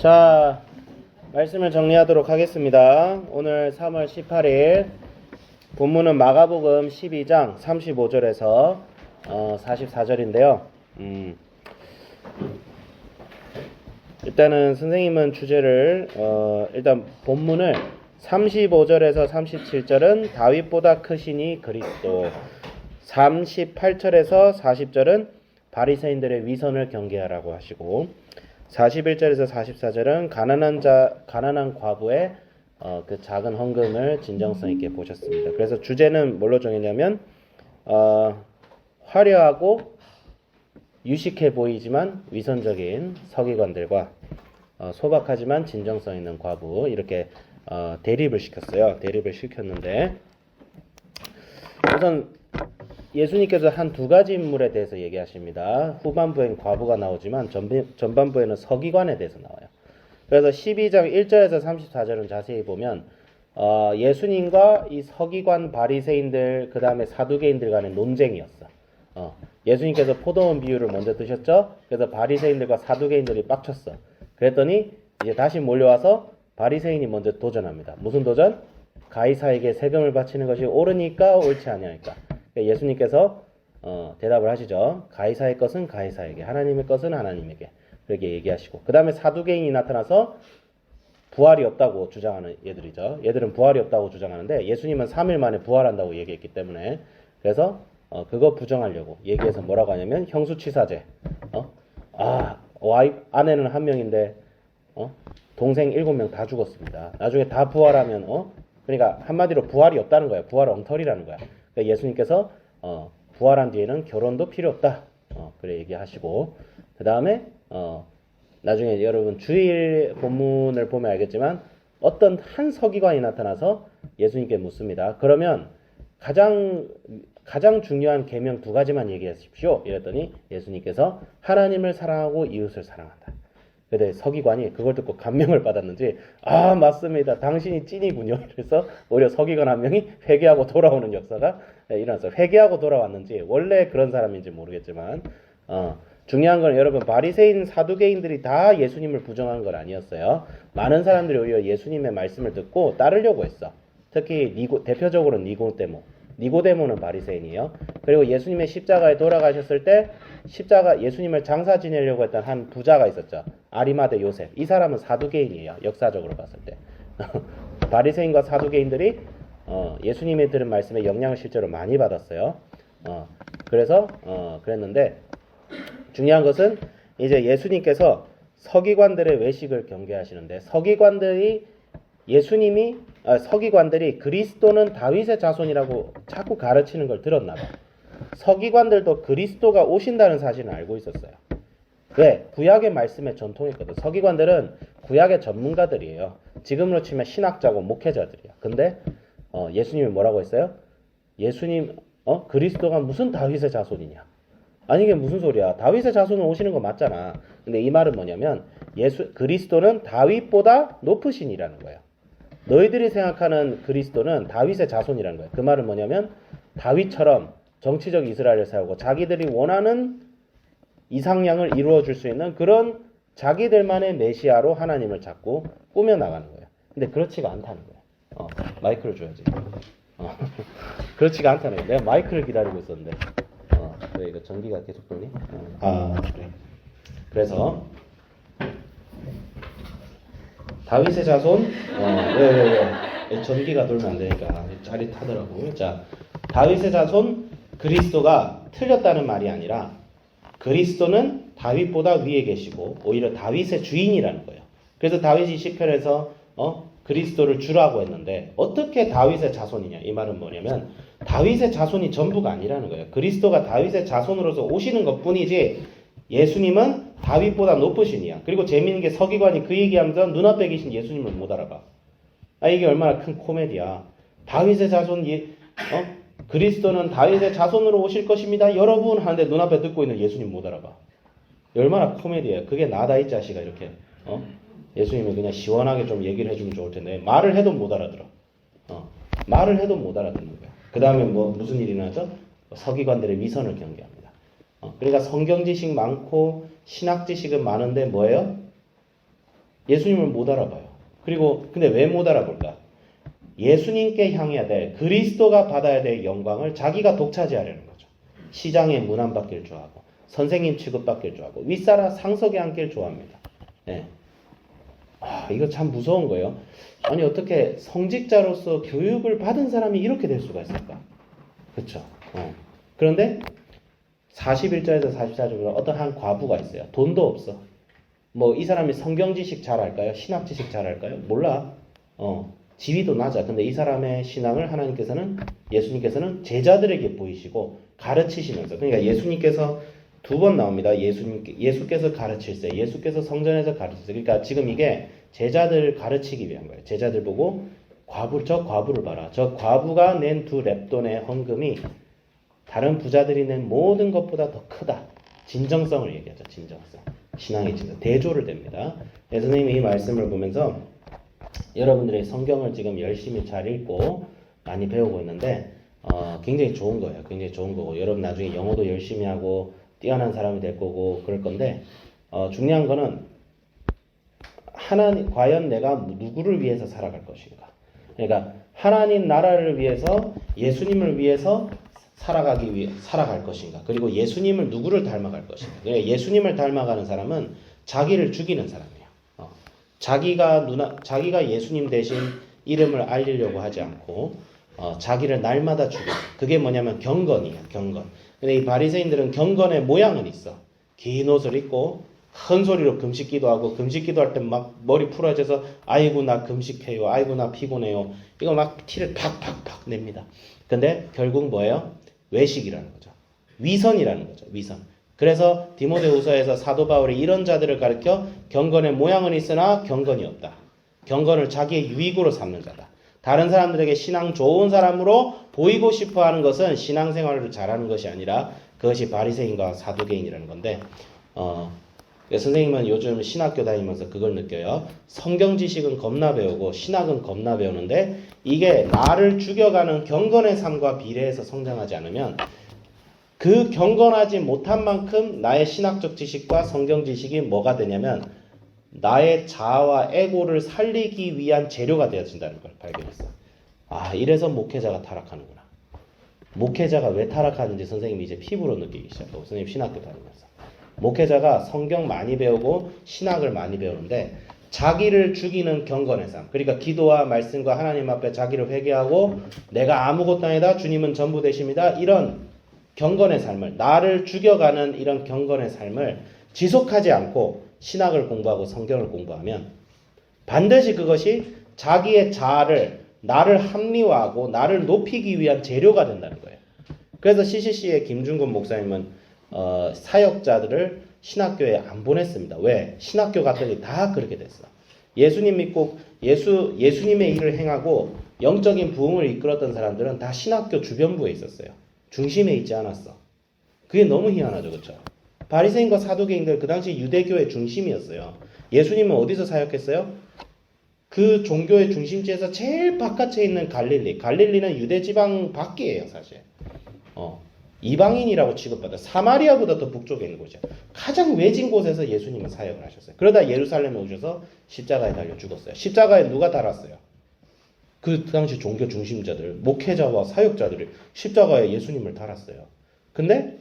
자, 말씀을 정리하도록 하겠습니다. 오늘 3월 18일 본문은 마가복음 12장 35절에서 44절인데요. 일단은 선생님은 주제를 일단 본문을 35절에서 37절은 다윗보다 크시니 그리스도, 38절에서 40절은 바리새인들의 위선을 경계하라고 하시고, 41절에서 44절은 가난한 과부의 그 작은 헌금을 진정성 있게 보셨습니다. 그래서 주제는 뭘로 정했냐면 화려하고 유식해 보이지만 위선적인 서기관들과 소박하지만 진정성 있는 과부, 이렇게 대립을 시켰어요. 대립을 시켰는데, 우선 예수님께서 한 두 가지 인물에 대해서 얘기하십니다. 후반부엔 과부가 나오지만 전반부에는 서기관에 대해서 나와요. 그래서 12장 1절에서 34절은 자세히 보면 예수님과 이 서기관 바리새인들, 그 다음에 사두개인들 간의 논쟁이었어. 예수님께서 포도원 비유를 먼저 드셨죠. 그래서 바리새인들과 사두개인들이 빡쳤어. 그랬더니 이제 다시 몰려와서 바리새인이 먼저 도전합니다. 무슨 도전? 가이사에게 세금을 바치는 것이 옳으니까 옳지 아니하니까. 예수님께서 대답을 하시죠. 가이사의 것은 가이사에게, 하나님의 것은 하나님에게, 그렇게 얘기하시고, 그 다음에 사두개인이 나타나서 부활이 없다고 주장하는 얘들이죠. 얘들은 부활이 없다고 주장하는데 예수님은 3일 만에 부활한다고 얘기했기 때문에, 그래서 그거 부정하려고 얘기해서 뭐라고 하냐면 형수치사죄. 아내는 한 명인데 동생 7명 다 죽었습니다. 나중에 다 부활하면 그러니까 한마디로 부활이 없다는 거야. 부활 엉터리라는 거야. 그러니까 예수님께서 부활한 뒤에는 결혼도 필요 없다. 그래 얘기하시고, 그 다음에 나중에 여러분 주일 본문을 보면 알겠지만 어떤 한 서기관이 나타나서 예수님께 묻습니다. 그러면 가장 중요한 계명 두 가지만 얘기하십시오. 이랬더니 예수님께서 하나님을 사랑하고 이웃을 사랑한다. 근데 서기관이 그걸 듣고 감명을 받았는지 맞습니다. 당신이 찐이군요. 그래서 오히려 서기관 한 명이 회개하고 돌아오는 역사가 일어났어요. 회개하고 돌아왔는지 원래 그런 사람인지 모르겠지만 중요한 건 여러분, 바리새인 사두개인들이 다 예수님을 부정한 건 아니었어요. 많은 사람들이 오히려 예수님의 말씀을 듣고 따르려고 했어. 특히 대표적으로는 니고데모는 바리새인이에요. 그리고 예수님의 십자가에 돌아가셨을 때 예수님을 장사 지내려고 했던 한 부자가 있었죠. 아리마대 요셉. 이 사람은 사두개인이에요. 역사적으로 봤을 때. 바리새인과 사두개인들이 예수님이 들은 말씀에 영향을 실제로 많이 받았어요. 그래서 그랬는데, 중요한 것은 이제 예수님께서 서기관들의 외식을 경계하시는데, 서기관들이 그리스도는 다윗의 자손이라고 자꾸 가르치는 걸 들었나 봐. 서기관들도 그리스도가 오신다는 사실은 알고 있었어요. 왜? 구약의 말씀에 전통했거든. 서기관들은 구약의 전문가들이에요. 지금으로 치면 신학자고 목회자들이야. 근데 예수님이 뭐라고 했어요? 예수님 그리스도가 무슨 다윗의 자손이냐? 아니 이게 무슨 소리야? 다윗의 자손은 오시는 거 맞잖아. 근데 이 말은 뭐냐면 그리스도는 다윗보다 높으신이라는 거예요. 너희들이 생각하는 그리스도는 다윗의 자손이라는 거예요. 그 말은 뭐냐면 다윗처럼 정치적 이스라엘을 세우고 자기들이 원하는 이상향을 이루어줄 수 있는 그런 자기들만의 메시아로 하나님을 자꾸 꾸며나가는 거예요. 근데 그렇지가 않다는 거예요. 마이크를 줘야지. 그렇지가 않다는 거예요. 내가 마이크를 기다리고 있었는데 왜 이거 전기가 계속 돌리? 그래. 그래서 다윗의 자손 왜 전기가 돌면 안 되니까 짜릿하더라고. 자, 다윗의 자손 그리스도가 틀렸다는 말이 아니라 그리스도는 다윗보다 위에 계시고 오히려 다윗의 주인이라는 거예요. 그래서 다윗이 시편에서 그리스도를 주라고 했는데, 어떻게 다윗의 자손이냐? 이 말은 뭐냐면 다윗의 자손이 전부가 아니라는 거예요. 그리스도가 다윗의 자손으로서 오시는 것뿐이지 예수님은 다윗보다 높으시니야. 그리고 재미있는 게 서기관이 그 얘기하면서 눈앞에 계신 예수님을 못 알아봐. 이게 얼마나 큰 코미디야. 다윗의 자손 그리스도는 다윗의 자손으로 오실 것입니다. 여러분 하는데 눈앞에 듣고 있는 예수님 못 알아봐. 얼마나 코미디야. 그게 나다 이 자식아. 이렇게 예수님이 그냥 시원하게 좀 얘기를 해주면 좋을 텐데 말을 해도 못 알아들어. 말을 해도 못 알아듣는 거야. 그 다음에 무슨 일이 나죠? 서기관들의 위선을 경계합니다. 그러니까 성경 지식 많고 신학 지식은 많은데 뭐예요? 예수님을 못 알아봐요. 그리고 근데 왜 못 알아볼까? 예수님께 향해야 될 그리스도가 받아야 될 영광을 자기가 독차지하려는 거죠. 시장에 문안받기를 좋아하고 선생님 취급받기를 좋아하고 윗사람 상석에 앉기를 좋아합니다. 네. 이거 참 무서운 거예요. 아니 어떻게 성직자로서 교육을 받은 사람이 이렇게 될 수가 있을까? 그렇죠. 그런데 41절에서 44절에 어떤 한 과부가 있어요. 돈도 없어. 뭐 이 사람이 성경 지식 잘 알까요? 신학 지식 잘 알까요? 몰라. 지위도 낮아. 근데 이 사람의 신앙을 하나님께서는 예수님께서는 제자들에게 보이시고 가르치시면서 그러니까 예수님께서 두 번 나옵니다. 예수께서 가르칠세. 예수께서 성전에서 가르칠세. 그러니까 지금 이게 제자들 가르치기 위한 거예요. 제자들 보고 저 과부를 봐라. 저 과부가 낸 2렙돈의 헌금이 다른 부자들이 낸 모든 것보다 더 크다. 진정성을 얘기하죠. 진정성. 신앙의 진정. 대조를 됩니다. 네, 선생님이 이 말씀을 보면서 여러분들이 성경을 지금 열심히 잘 읽고 많이 배우고 있는데 굉장히 좋은 거예요. 굉장히 좋은 거고 여러분 나중에 영어도 열심히 하고 뛰어난 사람이 될 거고 그럴 건데 중요한 거는 하나님 과연 내가 누구를 위해서 살아갈 것인가. 그러니까 하나님 나라를 위해서 예수님을 위해서 살아갈 것인가. 그리고 예수님을 누구를 닮아갈 것인가. 그러니까 예수님을 닮아가는 사람은 자기를 죽이는 사람이에요. 자기가 예수님 대신 이름을 알리려고 하지 않고 자기를 날마다 죽여. 그게 뭐냐면 경건이에요. 경건. 근데 이 바리새인들은 경건의 모양은 있어. 긴 옷을 입고 큰 소리로 금식 기도하고 금식 기도할 때 막 머리 풀어져서 아이고 나 금식해요. 아이고 나 피곤해요. 이거 막 티를 팍팍팍 냅니다. 근데 결국 뭐예요? 외식이라는 거죠. 위선이라는 거죠. 위선. 그래서 디모데후서에서 사도 바울이 이런 자들을 가르쳐 경건의 모양은 있으나 경건이 없다. 경건을 자기의 유익으로 삼는 자다. 다른 사람들에게 신앙 좋은 사람으로 보이고 싶어하는 것은 신앙생활을 잘하는 것이 아니라 그것이 바리새인과 사두개인이라는 건데 선생님은 요즘 신학교 다니면서 그걸 느껴요. 성경 지식은 겁나 배우고 신학은 겁나 배우는데 이게 나를 죽여가는 경건의 삶과 비례해서 성장하지 않으면 그 경건하지 못한 만큼 나의 신학적 지식과 성경 지식이 뭐가 되냐면 나의 자아와 에고를 살리기 위한 재료가 되어진다는 걸 발견했어. 이래서 목회자가 타락하는구나. 목회자가 왜 타락하는지 선생님이 이제 피부로 느끼기 시작하고 선생님 신학교 다니면서 목회자가 성경 많이 배우고 신학을 많이 배우는데 자기를 죽이는 경건의 삶. 그러니까 기도와 말씀과 하나님 앞에 자기를 회개하고 내가 아무것도 아니다. 주님은 전부 되십니다. 이런 경건의 삶을 나를 죽여가는 이런 경건의 삶을 지속하지 않고 신학을 공부하고 성경을 공부하면 반드시 그것이 자기의 자아를 나를 합리화하고 나를 높이기 위한 재료가 된다는 거예요. 그래서 CCC의 김준곤 목사님은 사역자들을 신학교에 안 보냈습니다. 왜? 신학교 갔더니 다 그렇게 됐어. 예수님 믿고 예수님의 일을 행하고 영적인 부흥을 이끌었던 사람들은 다 신학교 주변부에 있었어요. 중심에 있지 않았어. 그게 너무 희한하죠. 그렇죠? 바리새인과 사두개인들 그 당시 유대교의 중심이었어요. 예수님은 어디서 사역했어요? 그 종교의 중심지에서 제일 바깥에 있는 갈릴리. 갈릴리는 유대 지방 밖이에요, 사실. 이방인이라고 취급받아. 사마리아보다 더 북쪽에 있는 곳이야. 가장 외진 곳에서 예수님은 사역을 하셨어요. 그러다 예루살렘에 오셔서 십자가에 달려 죽었어요. 십자가에 누가 달았어요? 그 당시 종교 중심자들, 목회자와 사역자들이 십자가에 예수님을 달았어요. 근데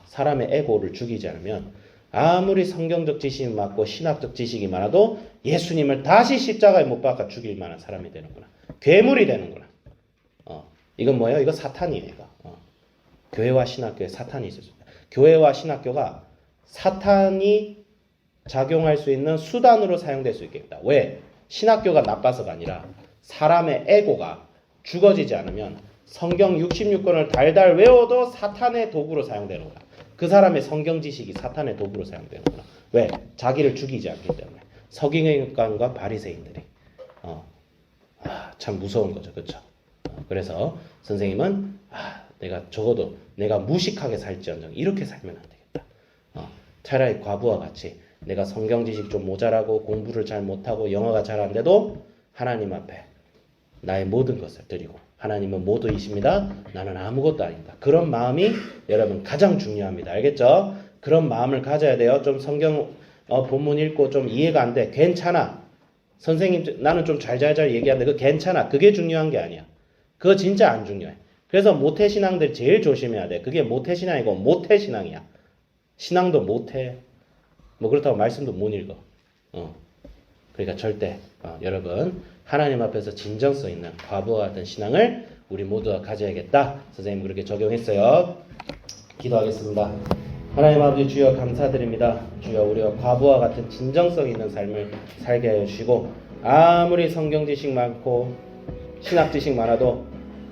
사람의 에고를 죽이지 않으면 아무리 성경적 지식이 많고 신학적 지식이 많아도 예수님을 다시 십자가에 못 박아 죽일 만한 사람이 되는구나. 괴물이 되는구나. 이건 뭐예요? 이거 사탄이에요. 이거. 교회와 신학교에 사탄이 있었습니다. 교회와 신학교가 사탄이 작용할 수 있는 수단으로 사용될 수 있겠다. 왜? 신학교가 나빠서가 아니라 사람의 에고가 죽어지지 않으면 성경 66권을 달달 외워도 사탄의 도구로 사용되는구나. 그 사람의 성경 지식이 사탄의 도구로 사용되는구나. 왜? 자기를 죽이지 않기 때문에. 서기관과 바리새인들이. 참 무서운 거죠. 그렇죠? 그래서 선생님은 적어도 내가 무식하게 살지언정 이렇게 살면 안 되겠다. 차라리 과부와 같이 내가 성경 지식 좀 모자라고 공부를 잘 못하고 영어가 잘 안 돼도 하나님 앞에 나의 모든 것을 드리고 하나님은 모두이십니다. 나는 아무것도 아닙니다. 그런 마음이 여러분 가장 중요합니다. 알겠죠? 그런 마음을 가져야 돼요. 좀 성경 본문 읽고 좀 이해가 안 돼. 괜찮아. 선생님 나는 좀 잘잘잘 얘기하는데 그거 괜찮아. 그게 중요한 게 아니야. 그거 진짜 안 중요해. 그래서 모태신앙들 제일 조심해야 돼. 그게 모태신앙이고 모태신앙이야. 신앙도 못해. 뭐 그렇다고 말씀도 못 읽어. 그러니까 절대 여러분 하나님 앞에서 진정성 있는 과부와 같은 신앙을 우리 모두가 가져야겠다. 선생님 그렇게 적용했어요. 기도하겠습니다. 하나님 아버지 주여 감사드립니다. 주여 우리가 과부와 같은 진정성 있는 삶을 살게 하여 주시고 아무리 성경 지식 많고 신학 지식 많아도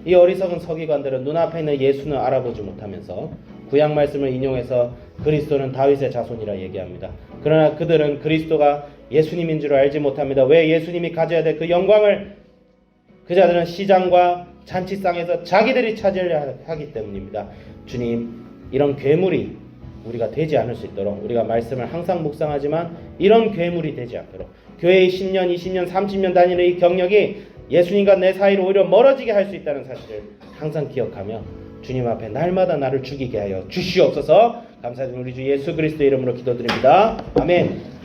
이 어리석은 서기관들은 눈앞에 있는 예수는 알아보지 못하면서 구약 말씀을 인용해서 그리스도는 다윗의 자손이라 얘기합니다. 그러나 그들은 그리스도가 예수님인 줄 알지 못합니다. 왜 예수님이 가져야 될 그 영광을 그 자들은 시장과 잔치상에서 자기들이 차지하려 하기 때문입니다. 주님 이런 괴물이 우리가 되지 않을 수 있도록 우리가 말씀을 항상 묵상하지만 이런 괴물이 되지 않도록 교회의 10년, 20년, 30년 다니는 이 경력이 예수님과 내 사이를 오히려 멀어지게 할 수 있다는 사실을 항상 기억하며 주님 앞에 날마다 나를 죽이게 하여 주시옵소서. 감사드립니다. 우리 주 예수 그리스도의 이름으로 기도드립니다. 아멘.